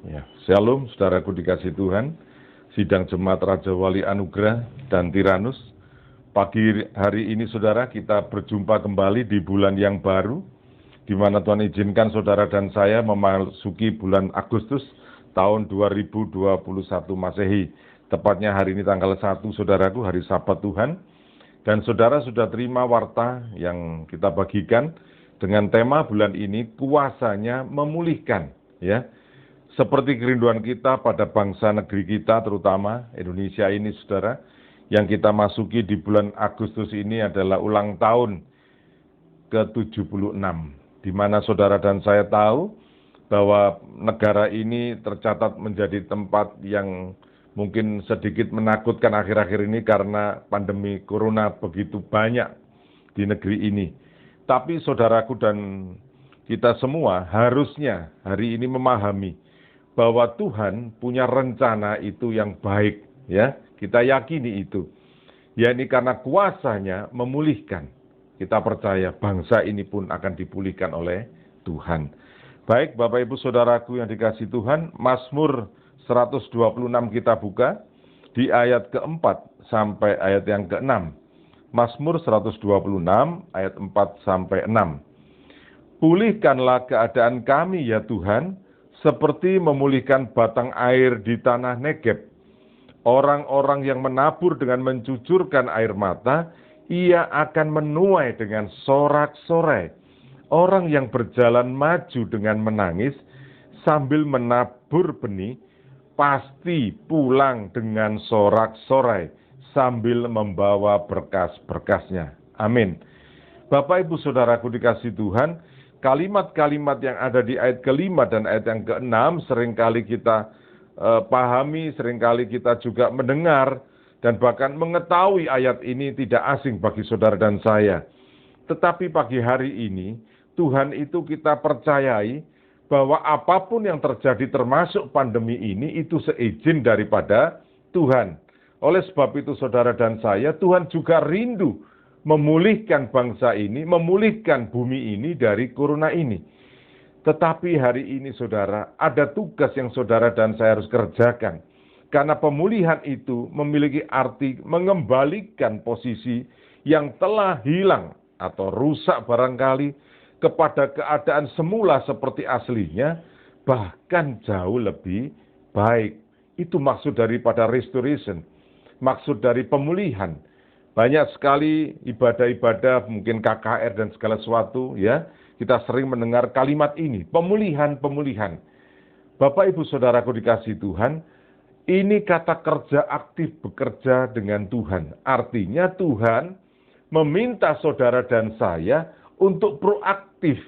Ya, Shalom, saudaraku dikasih Tuhan, sidang jemaat Raja Wali Anugerah dan Tiranus. Pagi hari ini saudara, kita berjumpa kembali di bulan yang baru, di mana Tuhan izinkan saudara dan saya memasuki bulan Agustus tahun 2021 Masehi. Tepatnya hari ini tanggal 1 saudaraku, hari Sabat Tuhan. Dan saudara sudah terima warta yang kita bagikan dengan tema bulan ini, kuasanya memulihkan, ya. Seperti kerinduan kita pada bangsa negeri kita, terutama Indonesia ini, saudara, yang kita masuki di bulan Agustus ini adalah ulang tahun ke-76, di mana saudara dan saya tahu bahwa negara ini tercatat menjadi tempat yang mungkin sedikit menakutkan akhir-akhir ini karena pandemi corona begitu banyak di negeri ini. Tapi saudaraku dan kita semua harusnya hari ini memahami bahwa Tuhan punya rencana itu yang baik, ya. Kita yakini itu. Ya, ini karena kuasanya memulihkan. Kita percaya bangsa ini pun akan dipulihkan oleh Tuhan. Baik, Bapak Ibu Saudaraku yang dikasih Tuhan, Mazmur 126 kita buka di ayat keempat sampai ayat yang keenam. Mazmur 126 ayat 4 sampai 6. Pulihkanlah keadaan kami ya Tuhan, seperti memulihkan batang air di tanah Negeb. Orang-orang yang menabur dengan mencucurkan air mata, ia akan menuai dengan sorak-sorai. Orang yang berjalan maju dengan menangis, sambil menabur benih, pasti pulang dengan sorak-sorai, sambil membawa berkas-berkasnya. Amin. Bapak Ibu Saudaraku dikasih Tuhan, kalimat-kalimat yang ada di ayat kelima dan ayat yang keenam seringkali kita pahami, seringkali kita juga mendengar dan bahkan mengetahui ayat ini tidak asing bagi saudara dan saya. Tetapi pagi hari ini Tuhan itu kita percayai bahwa apapun yang terjadi termasuk pandemi ini itu seizin daripada Tuhan. Oleh sebab itu saudara dan saya, Tuhan juga rindu memulihkan bangsa ini, memulihkan bumi ini dari corona ini. Tetapi hari ini saudara, ada tugas yang saudara dan saya harus kerjakan. Karena pemulihan itu memiliki arti mengembalikan posisi yang telah hilang atau rusak barangkali kepada keadaan semula seperti aslinya, bahkan jauh lebih baik. Itu maksud daripada restoration, maksud dari pemulihan. Banyak sekali ibadah-ibadah, mungkin KKR dan segala sesuatu, ya. Kita sering mendengar kalimat ini, pemulihan. Bapak Ibu Saudaraku dikasih Tuhan, ini kata kerja aktif bekerja dengan Tuhan. Artinya Tuhan meminta saudara dan saya untuk proaktif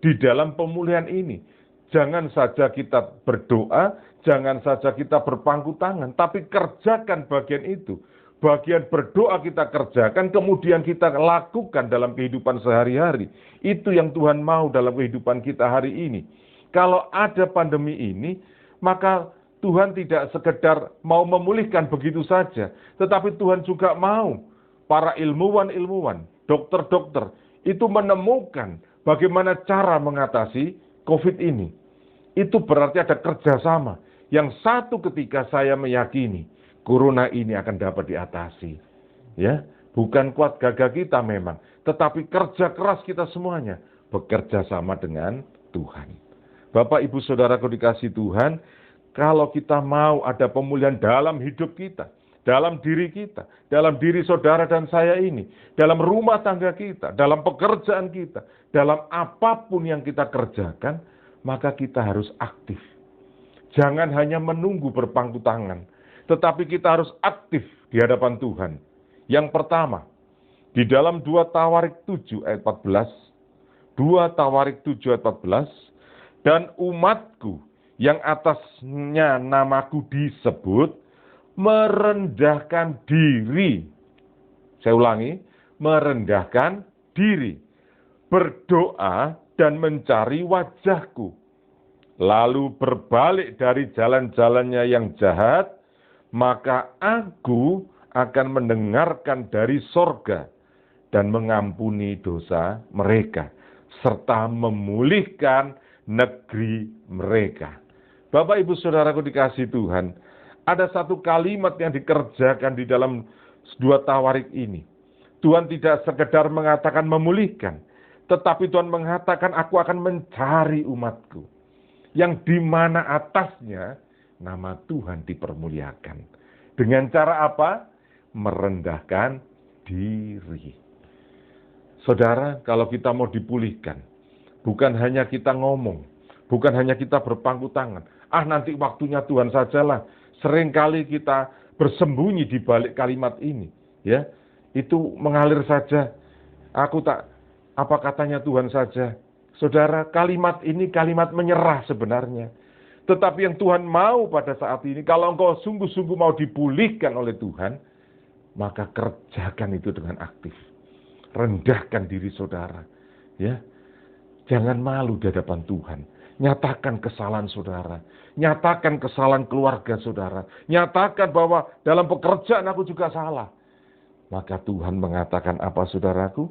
di dalam pemulihan ini. Jangan saja kita berdoa, jangan saja kita berpangku tangan, tapi kerjakan bagian itu. Bagian berdoa kita kerjakan, kemudian kita lakukan dalam kehidupan sehari-hari. Itu yang Tuhan mau dalam kehidupan kita hari ini. Kalau ada pandemi ini, maka Tuhan tidak sekedar mau memulihkan begitu saja. Tetapi Tuhan juga mau para ilmuwan-ilmuwan, dokter-dokter, itu menemukan bagaimana cara mengatasi COVID ini. Itu berarti ada kerjasama. Yang satu ketika saya meyakini, corona ini akan dapat diatasi. Ya, bukan kuat gagah kita memang, tetapi kerja keras kita semuanya bekerja sama dengan Tuhan. Bapak Ibu Saudaraku dikasih Tuhan, kalau kita mau ada pemulihan dalam hidup kita, dalam diri kita, dalam diri saudara dan saya ini, dalam rumah tangga kita, dalam pekerjaan kita, dalam apapun yang kita kerjakan, maka kita harus aktif. Jangan hanya menunggu berpangku tangan, tetapi kita harus aktif di hadapan Tuhan. Yang pertama, di dalam 2 Tawarik 7 ayat 14, 2 Tawarik 7 ayat 14, dan umatku yang atasnya namaku disebut, merendahkan diri. Saya ulangi, merendahkan diri, berdoa dan mencari wajahku, lalu berbalik dari jalan-jalannya yang jahat, maka aku akan mendengarkan dari sorga dan mengampuni dosa mereka, serta memulihkan negeri mereka. Bapak Ibu Saudaraku dikasihi Tuhan, ada satu kalimat yang dikerjakan di dalam 2 Tawarik ini. Tuhan tidak sekedar mengatakan memulihkan, tetapi Tuhan mengatakan aku akan mencari umatku, yang di mana atasnya nama Tuhan dipermuliakan. Dengan cara apa? Merendahkan diri. Saudara, kalau kita mau dipulihkan, bukan hanya kita ngomong, bukan hanya kita berpangku tangan. Nanti waktunya Tuhan sajalah. Seringkali kita bersembunyi di balik kalimat ini, ya. Itu mengalir saja. Apa katanya Tuhan saja. Saudara, kalimat ini kalimat menyerah sebenarnya. Tetapi yang Tuhan mau pada saat ini, kalau engkau sungguh-sungguh mau dipulihkan oleh Tuhan, maka kerjakan itu dengan aktif. Rendahkan diri saudara, ya. Jangan malu di hadapan Tuhan. Nyatakan kesalahan saudara. Nyatakan kesalahan keluarga saudara. Nyatakan bahwa dalam pekerjaan aku juga salah. Maka Tuhan mengatakan apa saudaraku?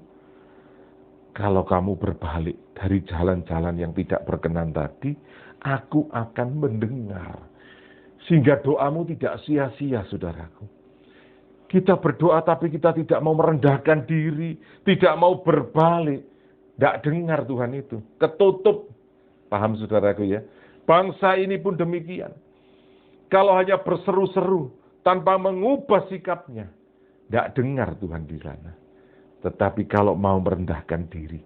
Kalau kamu berbalik dari jalan-jalan yang tidak berkenan tadi, aku akan mendengar. Sehingga doamu tidak sia-sia saudaraku. Kita berdoa tapi kita tidak mau merendahkan diri. Tidak mau berbalik. Tidak dengar Tuhan itu. Ketutup. Paham saudaraku ya? Bangsa ini pun demikian. Kalau hanya berseru-seru tanpa mengubah sikapnya, tidak dengar Tuhan di sana. Tetapi kalau mau merendahkan diri,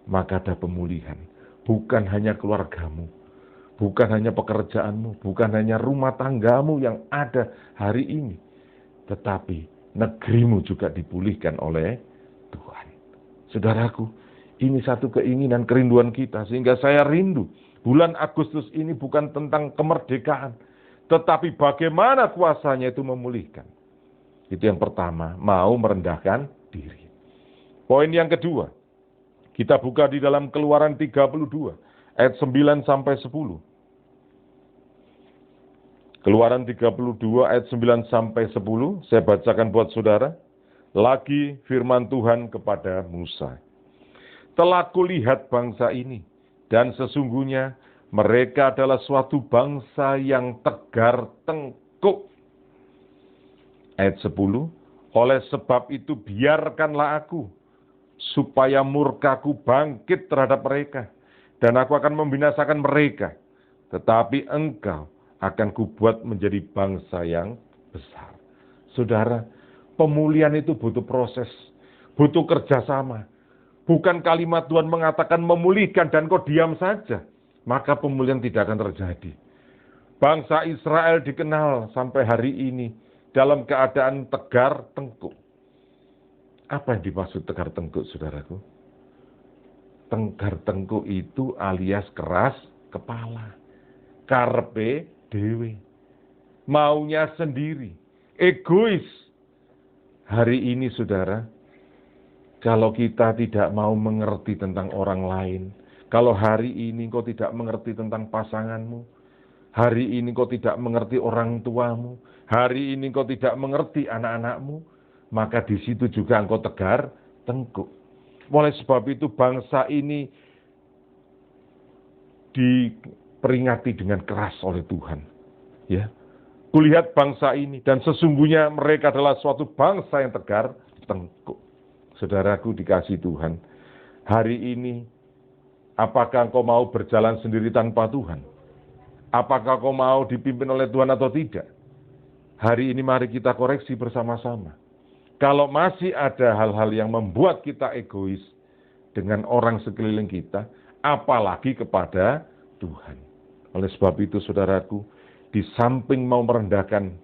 maka ada pemulihan. Bukan hanya keluargamu, bukan hanya pekerjaanmu, bukan hanya rumah tanggamu yang ada hari ini, tetapi negerimu juga dipulihkan oleh Tuhan. Saudaraku, ini satu keinginan, kerinduan kita. Sehingga saya rindu. Bulan Agustus ini bukan tentang kemerdekaan. Tetapi bagaimana kuasanya itu memulihkan. Itu yang pertama. Mau merendahkan diri. Poin yang kedua. Kita buka di dalam Keluaran 32. Ayat 9 sampai 10. Keluaran 32 ayat 9 sampai 10. Saya bacakan buat saudara. Lagi firman Tuhan kepada Musa. Telah kulihat bangsa ini, dan sesungguhnya mereka adalah suatu bangsa yang tegar tengkuk. Ayat 10, oleh sebab itu biarkanlah aku, supaya murkaku bangkit terhadap mereka, dan aku akan membinasakan mereka. Tetapi engkau akan kubuat menjadi bangsa yang besar. Saudara, pemulihan itu butuh proses, butuh kerjasama. Bukan kalimat Tuhan mengatakan memulihkan dan kau diam saja. Maka pemulihan tidak akan terjadi. Bangsa Israel dikenal sampai hari ini dalam keadaan tegar tengkuk. Apa yang dimaksud tegar tengkuk, saudaraku? Tegar tengkuk itu alias keras kepala. Karepe dewe. Maunya sendiri. Egois. Hari ini, saudara, kalau kita tidak mau mengerti tentang orang lain, kalau hari ini kau tidak mengerti tentang pasanganmu, hari ini kau tidak mengerti orang tuamu, hari ini kau tidak mengerti anak-anakmu, maka di situ juga engkau tegar tengkuk. Oleh sebab itu bangsa ini diperingati dengan keras oleh Tuhan. Ya, kulihat bangsa ini dan sesungguhnya mereka adalah suatu bangsa yang tegar tengkuk. Saudaraku dikasihi Tuhan, hari ini apakah engkau mau berjalan sendiri tanpa Tuhan? Apakah kau mau dipimpin oleh Tuhan atau tidak? Hari ini mari kita koreksi bersama-sama. Kalau masih ada hal-hal yang membuat kita egois dengan orang sekeliling kita, apalagi kepada Tuhan. Oleh sebab itu saudaraku, di samping mau merendahkan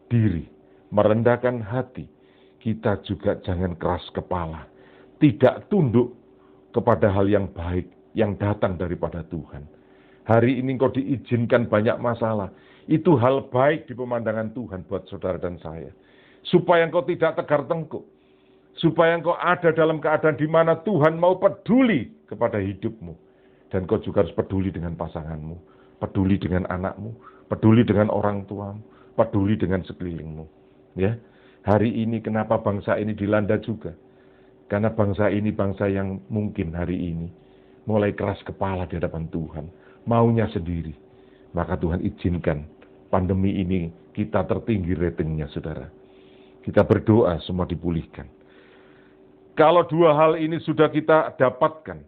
diri, merendahkan hati, kita juga jangan keras kepala. Tidak tunduk kepada hal yang baik yang datang daripada Tuhan. Hari ini kau diizinkan banyak masalah. Itu hal baik di pemandangan Tuhan buat saudara dan saya. Supaya engkau tidak tegar tengkuk. Supaya engkau ada dalam keadaan di mana Tuhan mau peduli kepada hidupmu. Dan kau juga harus peduli dengan pasanganmu. Peduli dengan anakmu. Peduli dengan orang tuamu. Peduli dengan sekelilingmu. Ya. Hari ini kenapa bangsa ini dilanda juga? Karena bangsa ini bangsa yang mungkin hari ini mulai keras kepala di hadapan Tuhan. Maunya sendiri. Maka Tuhan izinkan pandemi ini kita tertinggi ratingnya, saudara. Kita berdoa semua dipulihkan. Kalau dua hal ini sudah kita dapatkan,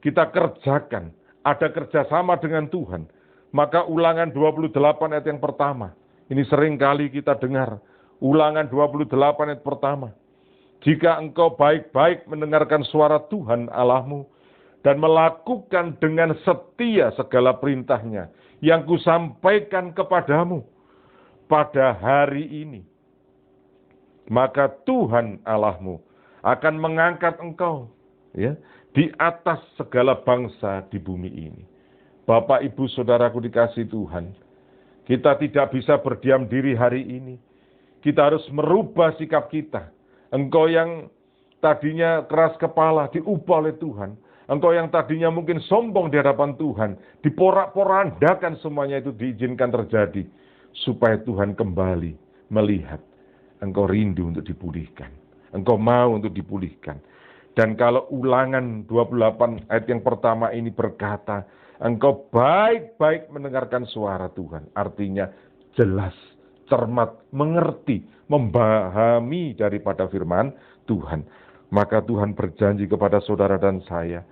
kita kerjakan, ada kerjasama dengan Tuhan, maka Ulangan 28 ayat yang pertama, ini sering kali kita dengar, Ulangan 28 ayat pertama, jika engkau baik-baik mendengarkan suara Tuhan Allahmu, dan melakukan dengan setia segala perintahnya, yang kusampaikan kepadamu pada hari ini, maka Tuhan Allahmu akan mengangkat engkau di atas segala bangsa di bumi ini. Bapak, Ibu, Saudaraku dikasihi Tuhan, kita tidak bisa berdiam diri hari ini. Kita harus merubah sikap kita. Engkau yang tadinya keras kepala diubah oleh Tuhan. Engkau yang tadinya mungkin sombong di hadapan Tuhan, diporak-porandakan semuanya itu diizinkan terjadi. Supaya Tuhan kembali melihat engkau rindu untuk dipulihkan. Engkau mau untuk dipulihkan. Dan kalau Ulangan 28 ayat yang pertama ini berkata, engkau baik-baik mendengarkan suara Tuhan. Artinya jelas, cermat, mengerti, memahami daripada firman Tuhan. Maka Tuhan berjanji kepada saudara dan saya,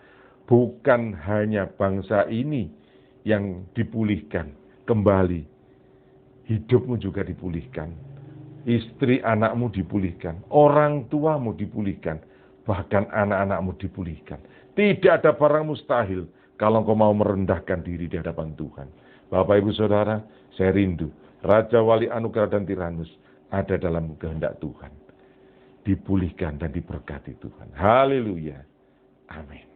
bukan hanya bangsa ini yang dipulihkan kembali, hidupmu juga dipulihkan. Istri anakmu dipulihkan, orang tuamu dipulihkan, bahkan anak-anakmu dipulihkan. Tidak ada barang mustahil kalau engkau mau merendahkan diri di hadapan Tuhan. Bapak, Ibu, Saudara, saya rindu Raja Wali Anugerah dan Tiranus ada dalam kehendak Tuhan. Dipulihkan dan diberkati Tuhan. Haleluya. Amin.